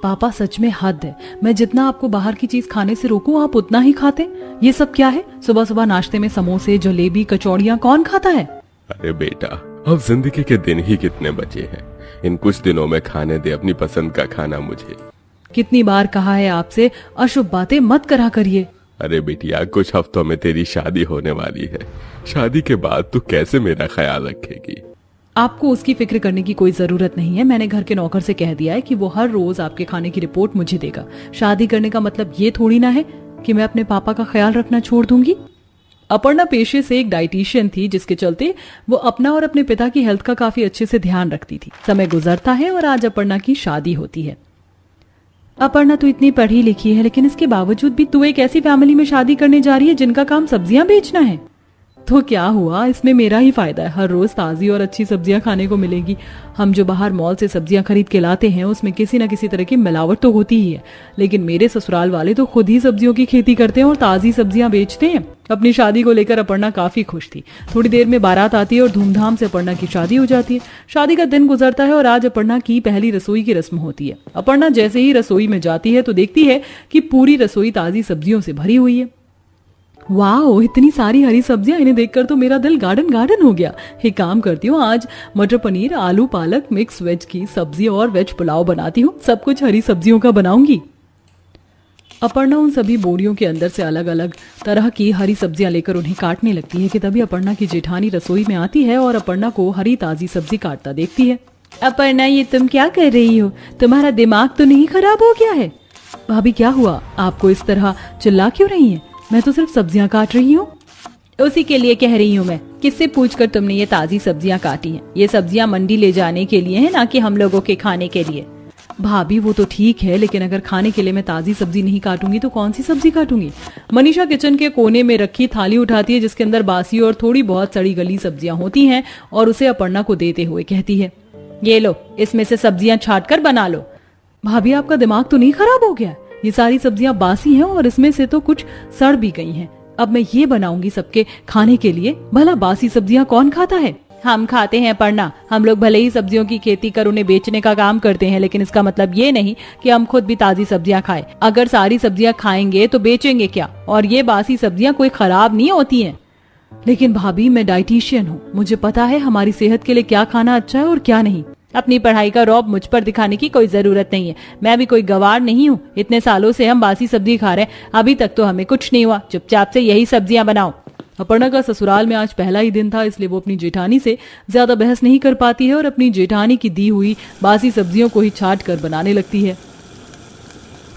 पापा सच में हद है। मैं जितना आपको बाहर की चीज खाने से रोकूं आप उतना ही खाते। ये सब क्या है? सुबह सुबह नाश्ते में समोसे, जलेबी, कचौड़ियाँ कौन खाता है? अरे बेटा, अब जिंदगी के दिन ही कितने बचे हैं। इन कुछ दिनों में खाने दे अपनी पसंद का खाना मुझे। कितनी बार कहा है आपसे अशुभ बातें मत करा करिए। अरे बेटिया, कुछ हफ्तों में तेरी शादी होने वाली है। शादी के बाद तू कैसे मेरा ख्याल रखेगी? आपको उसकी फिक्र करने की कोई जरूरत नहीं है। मैंने घर के नौकर से कह दिया है कि वो हर रोज आपके खाने की रिपोर्ट मुझे देगा। शादी करने का मतलब ये थोड़ी ना है कि मैं अपने पापा का ख्याल रखना छोड़ दूंगी। अपर्णा पेशे से एक डाइटिशियन थी, जिसके चलते वो अपना और अपने पिता की हेल्थ का काफी अच्छे से ध्यान रखती थी। समय गुजरता है और आज अपर्णा की शादी होती है। अपर्णा तू इतनी पढ़ी लिखी है, लेकिन इसके बावजूद भी तू एक ऐसी फैमिली में शादी करने जा रही है जिनका काम सब्जियां बेचना है। तो क्या हुआ, इसमें मेरा ही फायदा है। हर रोज ताजी और अच्छी सब्जियां खाने को मिलेगी। हम जो बाहर मॉल से सब्जियां खरीद के लाते हैं उसमें किसी न किसी तरह की मिलावट तो होती ही है, लेकिन मेरे ससुराल वाले तो खुद ही सब्जियों की खेती करते हैं और ताजी सब्जियां बेचते हैं। अपनी शादी को लेकर अपर्णा काफी खुश थी। थोड़ी देर में बारात आती है और धूमधाम से अपर्णा की शादी हो जाती है। शादी का दिन गुजरता है और आज अपर्णा की पहली रसोई की रस्म होती है। अपर्णा जैसे ही रसोई में जाती है तो देखती है कि पूरी रसोई ताजी सब्जियों से भरी हुई है। वाह, इतनी सारी हरी सब्जियां, इन्हें देखकर तो मेरा दिल गार्डन गार्डन हो गया। एक काम करती हूँ, आज मटर पनीर, आलू पालक, मिक्स वेज की सब्जी और वेज पुलाव बनाती हूँ। सब कुछ हरी सब्जियों का बनाऊंगी। अपर्णा उन सभी बोरियों के अंदर से अलग अलग तरह की हरी सब्जियां लेकर उन्हें काटने लगती है कि तभी अपर्णा की जेठानी रसोई में आती है और अपर्णा को हरी ताजी सब्जी काटता देखती है। अपर्णा, ये तुम क्या कर रही हो? तुम्हारा दिमाग तो नहीं खराब हो गया है? भाभी क्या हुआ, आपको इस तरह चिल्ला क्यों रही है? मैं तो सिर्फ सब्जियां काट रही हूँ। उसी के लिए कह रही हूँ मैं, किससे पूछकर तुमने ये ताजी सब्जियां काटी हैं? ये सब्जियां मंडी ले जाने के लिए है, ना कि हम लोगों के खाने के लिए। भाभी वो तो ठीक है, लेकिन अगर खाने के लिए मैं ताजी सब्जी नहीं काटूंगी तो कौन सी सब्जी काटूंगी? मनीषा किचन के कोने में रखी थाली उठाती है जिसके अंदर बासी और थोड़ी बहुत सड़ी गली सब्जियां होती हैं और उसे अपर्णा को देते हुए कहती है, ये लो, इसमें से सब्जियां छाट कर बना लो। भाभी आपका दिमाग तो नहीं खराब हो गया? ये सारी सब्जियां बासी हैं और इसमें से तो कुछ सड़ भी गई हैं। अब मैं ये बनाऊंगी सबके खाने के लिए। भला बासी सब्जियां कौन खाता है? हम खाते हैं पढ़ना। हम लोग भले ही सब्जियों की खेती कर उन्हें बेचने का काम करते हैं, लेकिन इसका मतलब ये नहीं कि हम खुद भी ताजी सब्जियां खाएं। अगर सारी सब्जियां खाएंगे तो बेचेंगे क्या? और ये बासी सब्जियां कोई खराब नहीं होती हैं। लेकिन भाभी, मैं डाइटिशियन हूँ, मुझे पता है हमारी सेहत के लिए क्या खाना अच्छा है और क्या नहीं। अपनी पढ़ाई का रौब मुझ पर दिखाने की कोई जरूरत नहीं है। मैं भी कोई गवार नहीं हूँ। इतने सालों से हम बासी सब्जी खा रहे हैं, अभी तक तो हमें कुछ नहीं हुआ। चुपचाप से यही सब्जियां बनाओ। अपर्णा का ससुराल में आज पहला ही दिन था, इसलिए वो अपनी जेठानी से ज्यादा बहस नहीं कर पाती है और अपनी जेठानी की दी हुई बासी सब्जियों को ही छाट कर बनाने लगती है।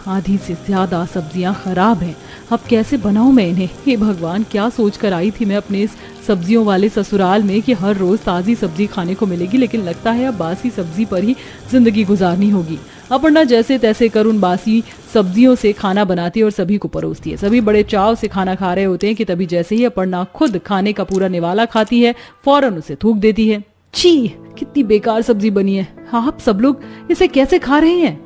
आधी से ज्यादा सब्जियां खराब हैं, अब कैसे बनाऊं मैं इन्हें? हे भगवान, क्या सोच कर आई थी मैं अपने इस सब्जियों वाले ससुराल में कि हर रोज ताजी सब्जी खाने को मिलेगी, लेकिन लगता है अब बासी सब्जी पर ही जिंदगी गुजारनी होगी। अपर्णा जैसे तैसे कर उन बासी सब्जियों से खाना बनाती है और सभी को परोसती है। सभी बड़े चाव से खाना खा रहे होते हैं कि तभी जैसे ही अपर्णा खुद खाने का पूरा निवाला खाती है, फौरन उसे थूक देती है। छी, कितनी बेकार सब्जी बनी है। आप सब लोग इसे कैसे खा रहे हैं?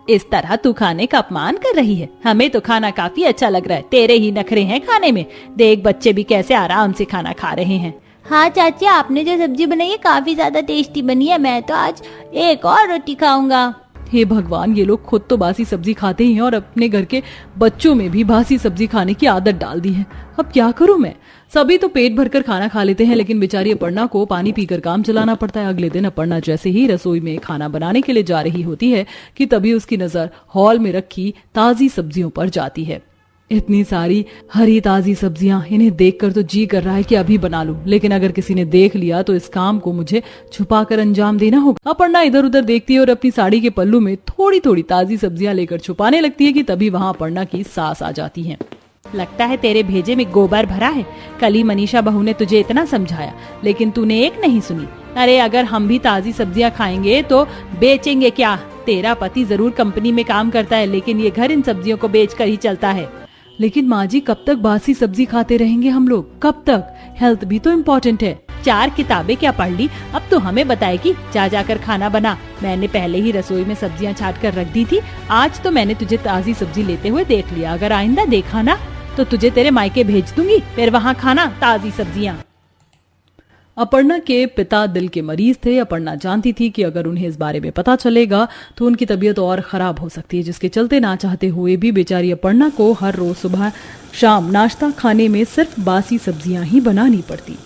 इस तरह तू खाने का अपमान कर रही है? हमें तो खाना काफी अच्छा लग रहा है। तेरे ही नखरे हैं खाने में। देख, बच्चे भी कैसे आराम से खाना खा रहे हैं। हाँ चाची, आपने जो सब्जी बनाई है काफी ज्यादा टेस्टी बनी है। मैं तो आज एक और रोटी खाऊंगा। हे भगवान, ये लोग खुद तो बासी सब्जी खाते ही हैं और अपने घर के बच्चों में भी बासी सब्जी खाने की आदत डाल दी है। अब क्या करूं मैं? सभी तो पेट भरकर खाना खा लेते हैं, लेकिन बेचारी अपर्णा को पानी पीकर काम चलाना पड़ता है। अगले दिन अपर्णा जैसे ही रसोई में खाना बनाने के लिए जा रही होती है कि तभी उसकी नजर हॉल में रखी ताजी सब्जियों पर जाती है। इतनी सारी हरी ताजी सब्जियां, इन्हें देखकर तो जी कर रहा है कि अभी बना लूं, लेकिन अगर किसी ने देख लिया तो इस काम को मुझे छुपाकर अंजाम देना होगा। अपर्णा इधर उधर देखती है और अपनी साड़ी के पल्लू में थोड़ी थोड़ी ताजी सब्जियां लेकर छुपाने लगती है कि तभी वहां अपर्णा की सास आ जाती है। लगता है तेरे भेजे में गोबर भरा है। कल ही मनीषा बहू ने तुझे इतना समझाया, लेकिन तूने एक नहीं सुनी। अरे अगर हम भी ताजी सब्जियां खाएंगे तो बेचेंगे क्या? तेरा पति जरूर कंपनी में काम करता है, लेकिन ये घर इन सब्जियों को बेच कर ही चलता है। लेकिन माँ जी, कब तक बासी सब्जी खाते रहेंगे हम लोग? कब तक? हेल्थ भी तो इम्पोर्टेंट है। 4 किताबें क्या पढ़ ली, अब तो हमें बताएगी। जा जाकर खाना बना। मैंने पहले ही रसोई में सब्जियां छाट कर रख दी थी। आज तो मैंने तुझे ताजी सब्जी लेते हुए देख लिया। अगर आइंदा देखा ना तो तुझे तेरे मायके भेज दूंगी, फिर वहाँ खाना ताजी सब्जियां। अपर्णा के पिता दिल के मरीज थे। अपर्णा जानती थी कि अगर उन्हें इस बारे में पता चलेगा तो उनकी तबीयत और खराब हो सकती है, जिसके चलते ना चाहते हुए भी बेचारी अपर्णा को हर रोज सुबह शाम नाश्ता खाने में सिर्फ बासी सब्जियां ही बनानी पड़ती।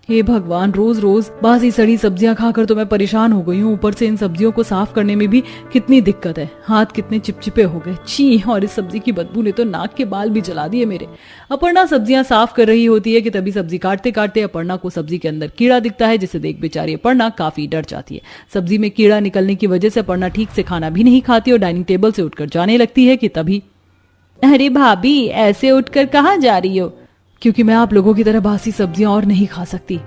हे भगवान, रोज रोज बासी सड़ी सब्जियां खाकर तो मैं परेशान हो गई हूँ। ऊपर से इन सब्जियों को साफ करने में भी कितनी दिक्कत है। हाथ कितने चिपचिपे हो गए। छी, और इस सब्जी की बदबू ने तो नाक के बाल भी जला दिए मेरे। अपर्णा सब्जियां साफ कर रही होती है कि तभी सब्जी काटते काटते अपर्णा को सब्जी के अंदर कीड़ा दिखता है, जिसे देख बेचारी अपर्णा काफी डर जाती है। सब्जी में कीड़ा निकलने की वजह से अपर्णा ठीक से खाना भी नहीं खाती और डाइनिंग टेबल से उठकर जाने लगती है कि तभी, अरे भाभी, ऐसे उठकर कहाँ जा रही हो? क्योंकि मैं आप लोगों की तरह बासी सब्जियां और नहीं खा सकती।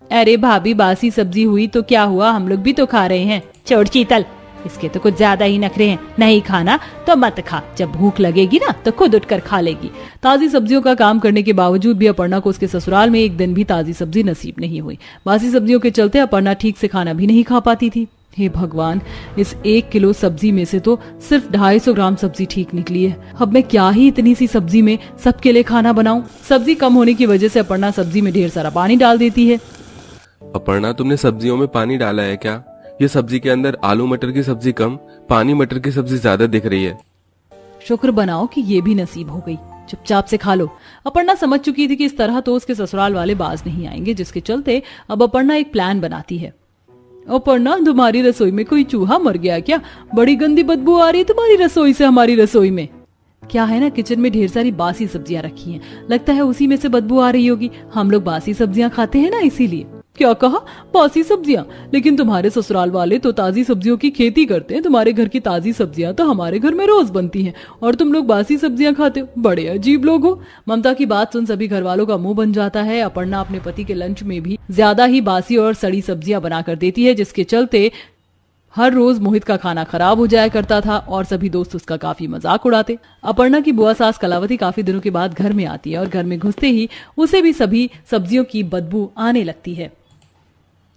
अरे भाभी, बासी सब्जी हुई तो क्या हुआ, हम लोग भी तो खा रहे हैं। छोड़ चीतल, इसके तो कुछ ज्यादा ही नखरे हैं। नहीं खाना तो मत खा, जब भूख लगेगी ना तो खुद उठकर खा लेगी। ताजी सब्जियों का काम करने के बावजूद भी अपर्णा को उसके ससुराल में एक दिन भी ताजी सब्जी नसीब नहीं हुई। बासी सब्जियों के चलते अपर्णा ठीक से खाना भी नहीं खा पाती थी। हे भगवान, इस 1 किलो सब्जी में से तो सिर्फ 250 ग्राम सब्जी ठीक निकली है। अब मैं क्या ही इतनी सी सब्जी में सबके लिए खाना बनाऊं। सब्जी कम होने की वजह से अपर्णा सब्जी में ढेर सारा पानी डाल देती है। अपर्णा, तुमने सब्जियों में पानी डाला है क्या? ये सब्जी के अंदर आलू मटर की सब्जी कम, पानी मटर की सब्जी ज्यादा दिख रही है। शुक्र बनाओ कि ये भी नसीब हो गई। चुपचाप से खा लो। अपर्णा समझ चुकी थी कि इस तरह तो उसके ससुराल वाले बाज नहीं आएंगे, जिसके चलते अब अपर्णा एक प्लान बनाती है। अपर्णा, तुम्हारी रसोई में कोई चूहा मर गया क्या? बड़ी गंदी बदबू आ रही है तुम्हारी रसोई से हमारी रसोई में। क्या है ना, किचन में ढेर सारी बासी सब्जियां रखी हैं, लगता है उसी में से बदबू आ रही होगी। हम लोग बासी सब्जियां खाते हैं ना, इसीलिए। क्या कहा? बासी सब्जियां? लेकिन तुम्हारे ससुराल वाले तो ताजी सब्जियों की खेती करते हैं। तुम्हारे घर की ताजी सब्जियां तो हमारे घर में रोज बनती हैं और तुम लोग बासी सब्जियां खाते हो। बड़े अजीब लोग हो। ममता की बात सुन सभी घर वालों का मुंह बन जाता है। अपर्णा अपने पति के लंच में भी ज्यादा ही बासी और सड़ी सब्जियां बनाकर देती है, जिसके चलते हर रोज मोहित का खाना खराब हो जाया करता था और सभी दोस्त उसका काफी मजाक उड़ाते। अपर्णा की बुआ सास कलावती काफी दिनों के बाद घर में आती है और घर में घुसते ही उसे भी सभी सब्जियों की बदबू आने लगती है।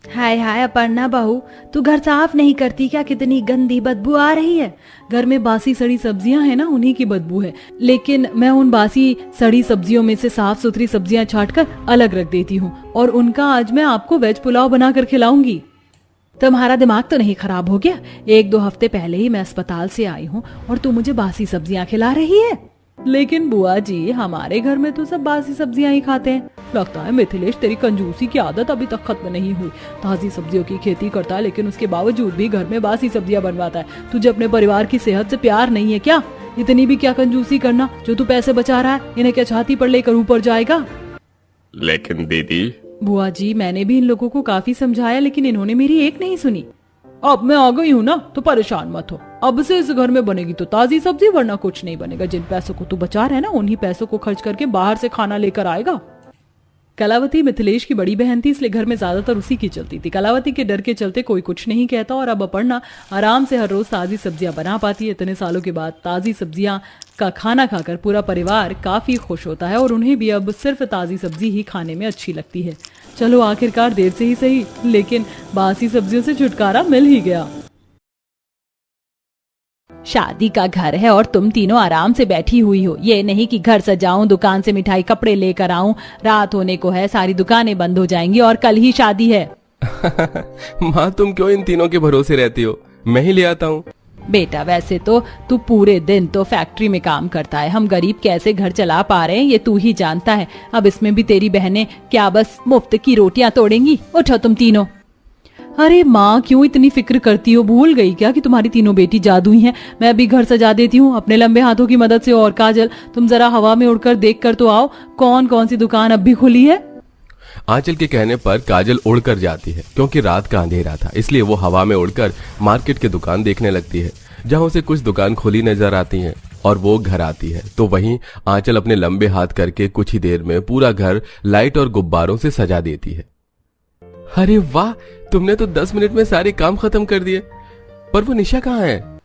हाय हाय अपर्णा बहू, तू घर साफ नहीं करती क्या? कितनी गंदी बदबू आ रही है। घर में बासी सड़ी सब्जियां हैं ना, उन्हीं की बदबू है। लेकिन मैं उन बासी सड़ी सब्जियों में से साफ सुथरी सब्जियां छांटकर अलग रख देती हूँ और उनका आज मैं आपको वेज पुलाव बनाकर खिलाऊंगी। तुम्हारा दिमाग तो नहीं खराब हो गया? 1-2 हफ्ते पहले ही मैं अस्पताल से आई हूँ और तू मुझे बासी सब्जियां खिला रही है। लेकिन बुआ जी, हमारे घर में तो सब बासी सब्जियां ही खाते हैं। लगता है मिथिलेश, तेरी कंजूसी की आदत अभी तक खत्म नहीं हुई। ताजी सब्जियों की खेती करता है लेकिन उसके बावजूद भी घर में बासी सब्जियां बनवाता है। तुझे अपने परिवार की सेहत से प्यार नहीं है क्या? इतनी भी क्या कंजूसी करना? जो तू पैसे बचा रहा है, इन्हें क्या छाती पर लेकर ऊपर जाएगा? लेकिन दीदी। बुआ जी, मैंने भी इन लोगों को काफी समझाया लेकिन इन्होंने मेरी एक नहीं सुनी। अब मैं आ गई हूँ ना, तो परेशान मत हो। अब से इस घर में बनेगी तो ताजी सब्जी, वरना कुछ नहीं बनेगा। जिन पैसों को तू बचा रहा है ना, उन्हीं पैसों को खर्च करके बाहर से खाना लेकर आएगा। कलावती मिथिलेश की बड़ी बहन थी, इसलिए घर में ज्यादातर उसी की चलती थी। कलावती के डर के चलते कोई कुछ नहीं कहता और अब अपर्णा आराम से हर रोज ताजी सब्जियां बना पाती है। इतने सालों के बाद ताजी सब्जियां का खाना खाकर पूरा परिवार काफी खुश होता है और उन्हें भी अब सिर्फ ताजी सब्जी ही खाने में अच्छी लगती है। चलो, आखिरकार देर से ही सही, लेकिन बासी सब्जियों से छुटकारा मिल ही गया। शादी का घर है और तुम तीनों आराम से बैठी हुई हो। ये नहीं कि घर सजाऊं, दुकान से मिठाई कपड़े लेकर आऊं। रात होने को है, सारी दुकानें बंद हो जाएंगी और कल ही शादी है। माँ, तुम क्यों इन तीनों के भरोसे रहती हो? मैं ही ले आता हूँ। बेटा, वैसे तो तू पूरे दिन तो फैक्ट्री में काम करता है। हम गरीब कैसे घर चला पा रहे हैं ये तू ही जानता है। अब इसमें भी तेरी बहनें क्या बस मुफ्त की रोटियां तोड़ेंगी? उठो तुम तीनों। अरे माँ, क्यों इतनी फिक्र करती हो? भूल गई क्या कि तुम्हारी तीनों बेटी जादुई हैं? मैं भी घर सजा देती हूँ अपने लंबे हाथों की मदद से। और काजल, तुम जरा हवा में उड़कर देख कर तो आओ, कौन कौन सी दुकान अब भी खुली है। आंचल के कहने पर काजल उड़कर जाती है। क्योंकि रात का अंधेरा था, इसलिए वो हवा में उड़कर मार्केट की दुकान देखने लगती है, जहाँ उसे कुछ दुकान खुली नजर आती हैं और वो घर आती है तो वहीं आंचल अपने लंबे हाथ करके कुछ ही देर में पूरा घर लाइट और गुब्बारों से सजा देती है। अरे वाह, तुमने तो 10 मिनट में सारे काम खत्म कर दिए। पर वो निशा कहाँ है?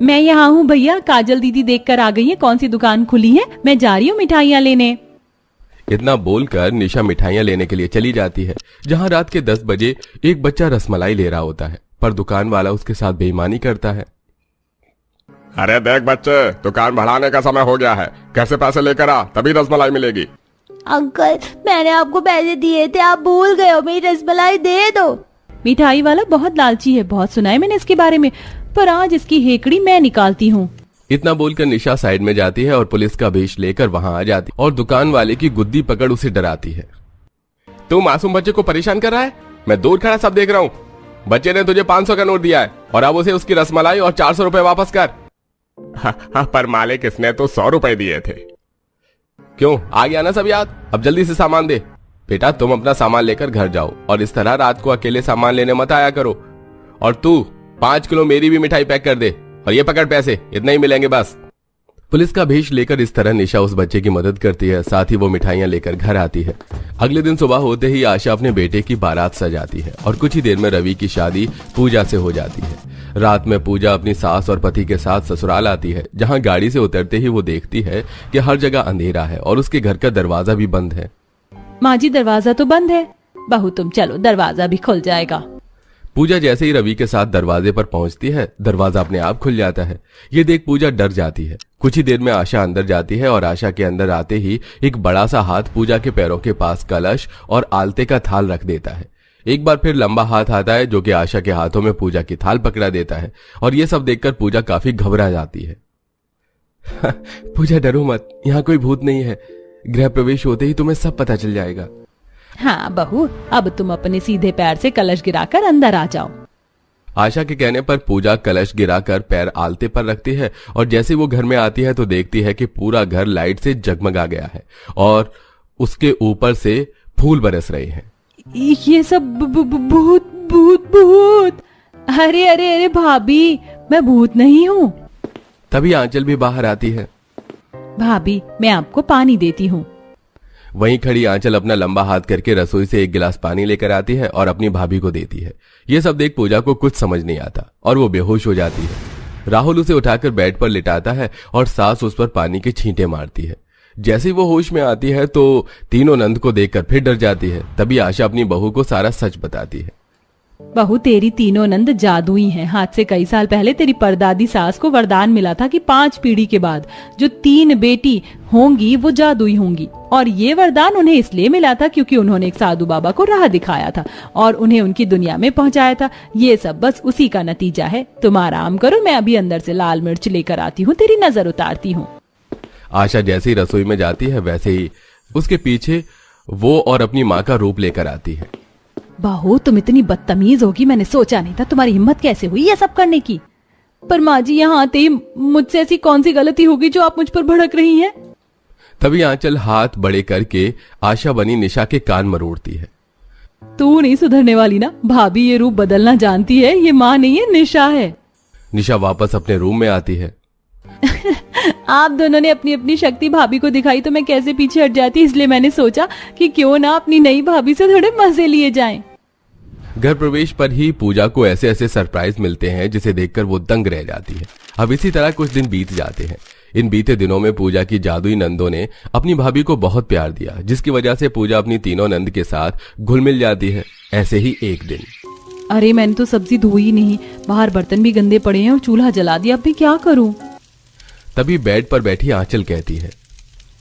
मैं यहाँ हूँ भैया, काजल दीदी देखकर आ गई है कौन सी दुकान खुली है। मैं जा रही हूँ मिठाइयाँ लेने। इतना बोलकर निशा मिठाइयाँ लेने के लिए चली जाती है, जहाँ रात के 10 बजे एक बच्चा रसमलाई ले रहा होता है, पर दुकान वाला उसके साथ बेईमानी करता है। अरे देख बच्चे, दुकान बढ़ाने का समय हो गया है। घर से पैसे लेकर आ, तभी रसमलाई मिलेगी। अंकल मैंने आपको पैसे दिए थे, आप भूल गए हो, मेरी रसमलाई दे दो। मिठाई वाला बहुत लालची है, बहुत सुना है मैंने इसके बारे में, पर आज इसकी हेकड़ी मैं निकालती हूँ। इतना बोलकर निशा साइड में जाती है और पुलिस का भेष लेकर वहां आ जाती और दुकान वाले की गुद्दी पकड़ उसे डराती है। तू मासूम बच्चे को परेशान कर रहा है, मैं दूर खड़ा सब देख रहा हूँ। बच्चे ने तुझे 500 का नोट दिया है और अब उसे उसकी रसमलाई और 400 रुपए वापस कर। पर मालिक इसने तो 100 रुपए दिए थे। क्यों, आ गया ना सब याद? अब जल्दी से सामान दे। बेटा तुम अपना सामान लेकर घर जाओ और इस तरह रात को अकेले सामान लेने मत आया करो। और तू 5 किलो मेरी भी मिठाई पैक कर दे और ये पकड़ पैसे, इतने ही मिलेंगे बस। पुलिस का भेष लेकर इस तरह निशा उस बच्चे की मदद करती है, साथ ही वो मिठाइयां लेकर घर आती है। अगले दिन सुबह होते ही आशा अपने बेटे की बारात सजाती है और कुछ ही देर में रवि की शादी पूजा से हो जाती है। रात में पूजा अपनी सास और पति के साथ ससुराल आती है, जहां गाड़ी से उतरते ही वो देखती है कि हर जगह अंधेरा है और उसके घर का दरवाजा भी बंद है। माँ जी दरवाजा तो बंद है, बहू तुम चलो दरवाजा भी खुल जाएगा। पूजा जैसे ही रवि के साथ दरवाजे पर पहुंचती है, दरवाजा अपने आप खुल जाता है। ये देख पूजा डर जाती है। कुछ ही देर में आशा अंदर जाती है और आशा के अंदर आते ही एक बड़ा सा हाथ पूजा के पैरों के पास कलश और आलते का थाल रख देता है। एक बार फिर लंबा हाथ आता है जो कि आशा के हाथों में पूजा की थाल पकड़ा देता है और ये सब देखकर पूजा काफी घबरा जाती है। पूजा डरो मत, यहाँ कोई भूत नहीं है। गृह प्रवेश होते ही तुम्हें सब पता चल जाएगा। हाँ बहू, अब तुम अपने सीधे पैर से कलश गिराकर अंदर आ जाओ। आशा के कहने पर पूजा कलश गिराकर पैर आलते पर रखती है और जैसे वो घर में आती है तो देखती है कि पूरा घर लाइट से जगमगा गया है और उसके ऊपर से फूल बरस रहे हैं। ये सब भूत भूत भूत। अरे अरे अरे भाभी, मैं भूत नहीं हूँ। तभी आंचल भी बाहर आती है। भाभी मैं आपको पानी देती हूँ। वहीं खड़ी आंचल अपना लंबा हाथ करके रसोई से एक गिलास पानी लेकर आती है और अपनी भाभी को देती है। ये सब देख पूजा को कुछ समझ नहीं आता और वो बेहोश हो जाती है। राहुल उसे उठाकर बेड पर लिटाता है और सास उस पर पानी के छींटे मारती है। जैसे ही वो होश में आती है तो तीनों नंद को देखकर फिर डर जाती है। तभी आशा अपनी बहू को सारा सच बताती है। बहू तेरी तीनों नंद जादुई हैं। हाथ से कई साल पहले तेरी परदादी सास को वरदान मिला था कि 5 पीढ़ी के बाद जो 3 बेटी होंगी वो जादुई होंगी, और ये वरदान उन्हें इसलिए मिला था क्योंकि उन्होंने एक साधु बाबा को राह दिखाया था और उन्हें उनकी दुनिया में पहुंचाया था। ये सब बस उसी का नतीजा है। तुम आराम करो, मैं अभी अंदर से लाल मिर्च लेकर आती हूँ, तेरी नजर उतारती हूँ। आशा जैसे ही रसोई में जाती है वैसे ही उसके पीछे वो और अपनी माँ का रूप लेकर आती है। बहू तुम इतनी बदतमीज होगी, मैंने सोचा नहीं था। तुम्हारी हिम्मत कैसे हुई ये सब करने की? पर माँ जी यहाँ आते ही मुझसे ऐसी कौन सी गलती होगी जो आप मुझ पर भड़क रही हैं? तभी आंचल हाथ बड़े करके आशा बनी निशा के कान मरोड़ती है। तू नहीं सुधरने वाली ना? भाभी ये रूप बदलना जानती है। ये माँ नहीं है, निशा है। निशा वापस अपने रूम में आती है। आप दोनों ने अपनी अपनी शक्ति भाभी को दिखाई तो मैं कैसे पीछे हट जाती, इसलिए मैंने सोचा कि क्यों ना अपनी नई भाभी से थोड़े मजे लिए जाएं। घर प्रवेश पर ही पूजा को ऐसे ऐसे सरप्राइज मिलते हैं जिसे देखकर वो दंग रह जाती है। अब इसी तरह कुछ दिन बीत जाते हैं। इन बीते दिनों में पूजा की जादुई नंदों ने अपनी भाभी को बहुत प्यार दिया, जिसकी वजह से पूजा अपनी तीनों नंद के साथ घुल मिल जाती है। ऐसे ही एक दिन, अरे मैंने तो सब्जी धोई नहीं, बाहर बर्तन भी गंदे पड़े हैं और चूल्हा जला दिया, अब मैं क्या करूं? तभी बेड पर बैठी आंचल कहती है,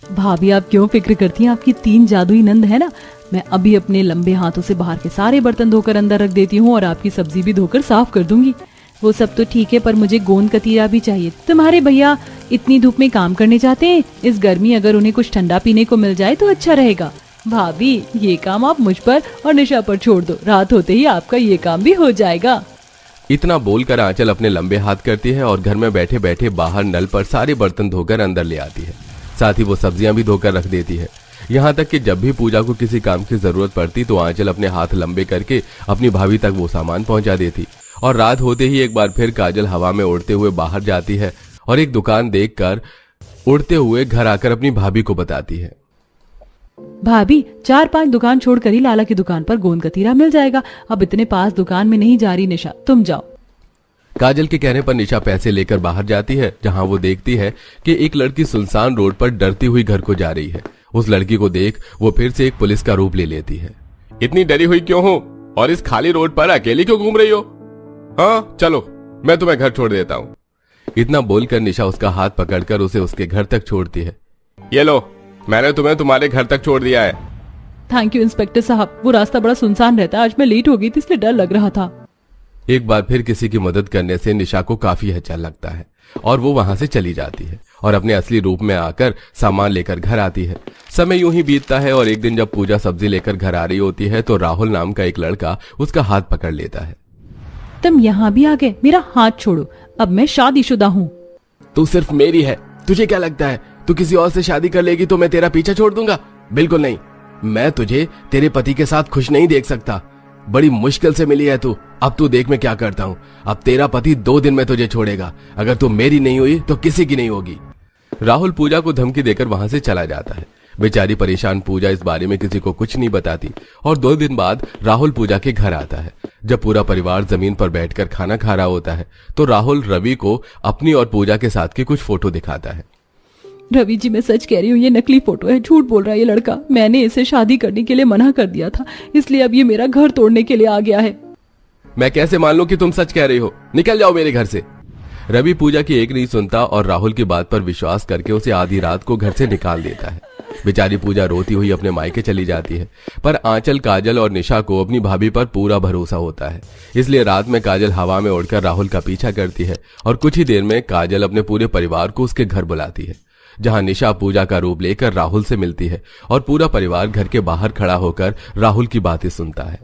भाभी आप क्यों फिक्र करती हैं? आपकी 3 जादुई नंद है ना, मैं अभी अपने लंबे हाथों से बाहर के सारे बर्तन धोकर अंदर रख देती हूँ और आपकी सब्जी भी धोकर साफ कर दूंगी। वो सब तो ठीक है, पर मुझे गोंद कतीरा भी चाहिए। तुम्हारे भैया इतनी धूप में काम करने जाते हैं, इस गर्मी अगर उन्हें कुछ ठंडा पीने को मिल जाए तो अच्छा रहेगा। भाभी ये काम आप मुझ पर और निशा पर छोड़ दो, रात होते ही आपका ये काम भी हो जाएगा। इतना बोलकर आंचल अपने लंबे हाथ करती है और घर में बैठे बैठे बाहर नल पर सारे बर्तन धोकर अंदर ले आती है। साथ ही वो सब्जियां भी धोकर रख देती है। यहाँ तक कि जब भी पूजा को किसी काम की जरूरत पड़ती तो आंचल अपने हाथ लंबे करके अपनी भाभी तक वो सामान पहुंचा देती। और रात होते ही एक बार फिर काजल हवा में उड़ते हुए बाहर जाती है और एक दुकान देखकर उड़ते हुए घर आकर अपनी भाभी को बताती है, भाभी 4-5 दुकान छोड़कर ही लाला की दुकान पर गोंद कतीरा मिल जाएगा। अब इतने पास दुकान में नहीं जा रही निशा, तुम जाओ। काजल के कहने पर निशा पैसे लेकर बाहर जाती है, जहां वो देखती है कि एक लड़की सुनसान रोड पर डरती हुई घर को जा रही है। उस लड़की को देख वो फिर से एक पुलिस का रूप ले लेती है। इतनी डरी हुई क्यों हो और इस खाली रोड पर अकेली क्यों घूम रही हो? हाँ चलो, मैं तुम्हें घर छोड़ देता हूँ। इतना बोलकर निशा उसका हाथ पकड़कर उसे उसके घर तक छोड़ती है। ये लो, मैंने तुम्हें तुम्हारे घर तक छोड़ दिया है। थैंक यू इंस्पेक्टर साहब, वो रास्ता बड़ा सुनसान रहता है, आज मैं लेट हो गई थी इसलिए डर लग रहा था। एक बार फिर किसी की मदद करने से निशा को काफी अच्छा लगता है और वो वहां से चली जाती है और अपने असली रूप में आकर सामान लेकर घर आती है। समय यूं ही बीतता है और एक दिन जब पूजा सब्जी लेकर घर आ रही होती है तो राहुल नाम का एक लड़का उसका हाथ पकड़ लेता है। तुम यहाँ भी आ गए, मेरा हाथ छोड़ो, अब मैं शादीशुदा हूँ। तू सिर्फ मेरी है, तुझे क्या लगता है तू किसी और से शादी कर लेगी तो मैं तेरा पीछा छोड़ दूंगा? बिल्कुल नहीं, मैं तुझे तेरे पति के साथ खुश नहीं देख सकता। बड़ी मुश्किल से मिली है तू, अब तू देख मैं क्या करता हूँ। अब तेरा पति 2 दिन में तुझे छोड़ेगा, अगर तू मेरी नहीं हुई तो किसी की नहीं होगी। राहुल पूजा को धमकी देकर वहां से चला जाता है। बेचारी परेशान पूजा इस बारे में किसी को कुछ नहीं बताती और 2 दिन बाद राहुल पूजा के घर आता है। जब पूरा परिवार जमीन पर बैठकर खाना खा रहा होता है तो राहुल रवि को अपनी और पूजा के साथ की कुछ फोटो दिखाता है। रवि जी, मैं सच कह रही हूँ, ये नकली फोटो है, झूठ बोल रहा है ये लड़का। मैंने इसे शादी करने के लिए मना कर दिया था, इसलिए अब ये मेरा घर तोड़ने के लिए आ गया है। मैं कैसे मान लूं कि तुम सच कह रही हो? निकल जाओ मेरे घर से। रवि पूजा की एक नहीं सुनता और राहुल की बात पर विश्वास करके उसे आधी रात को घर से निकाल देता है। बेचारी पूजा रोती हुई अपने मायके चली जाती है, पर आंचल, काजल और निशा को अपनी भाभी पर पूरा भरोसा होता है। इसलिए रात में काजल हवा में उड़कर राहुल का पीछा करती है और कुछ ही देर में काजल अपने पूरे परिवार को उसके घर बुलाती है, जहां निशा पूजा का रूप लेकर राहुल से मिलती है और पूरा परिवार घर के बाहर खड़ा होकर राहुल की बातें सुनता है।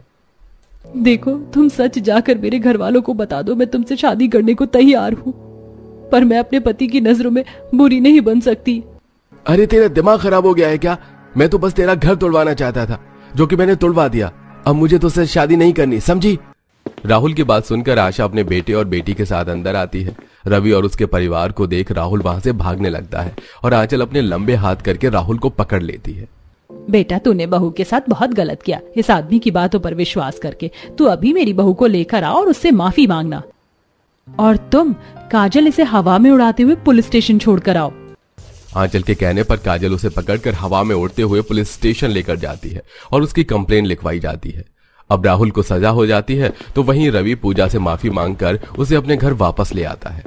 देखो, तुम सच जाकर मेरे घर वालों को बता दो, मैं तुमसे शादी करने को तैयार हूँ, पर मैं अपने पति की नजरों में बुरी नहीं बन सकती। अरे तेरा दिमाग खराब हो गया है क्या? मैं तो बस तेरा घर तोड़वाना चाहता था, जो कि मैंने तोड़वा दिया। अब मुझे तो उससे शादी नहीं करनी, समझी? राहुल की बात सुनकर आशा अपने बेटे और बेटी के साथ अंदर आती है। रवि और उसके परिवार को देख राहुल वहां से भागने लगता है और आंचल अपने लंबे हाथ करके राहुल को पकड़ लेती है। बेटा, तूने बहू के साथ बहुत गलत किया, इस आदमी की बातों पर विश्वास करके। तू अभी मेरी बहू को लेकर आओ और उससे माफी मांगना। और तुम काजल, इसे हवा में उड़ाते हुए पुलिस स्टेशन छोड़कर आओ। आंचल के कहने पर काजल उसे पकड़कर हवा में उड़ते हुए पुलिस स्टेशन लेकर जाती है और उसकी कंप्लेन लिखवाई जाती है। अब राहुल को सजा हो जाती है तो वहीं रवि पूजा से माफी मांगकर उसे अपने घर वापस ले आता है।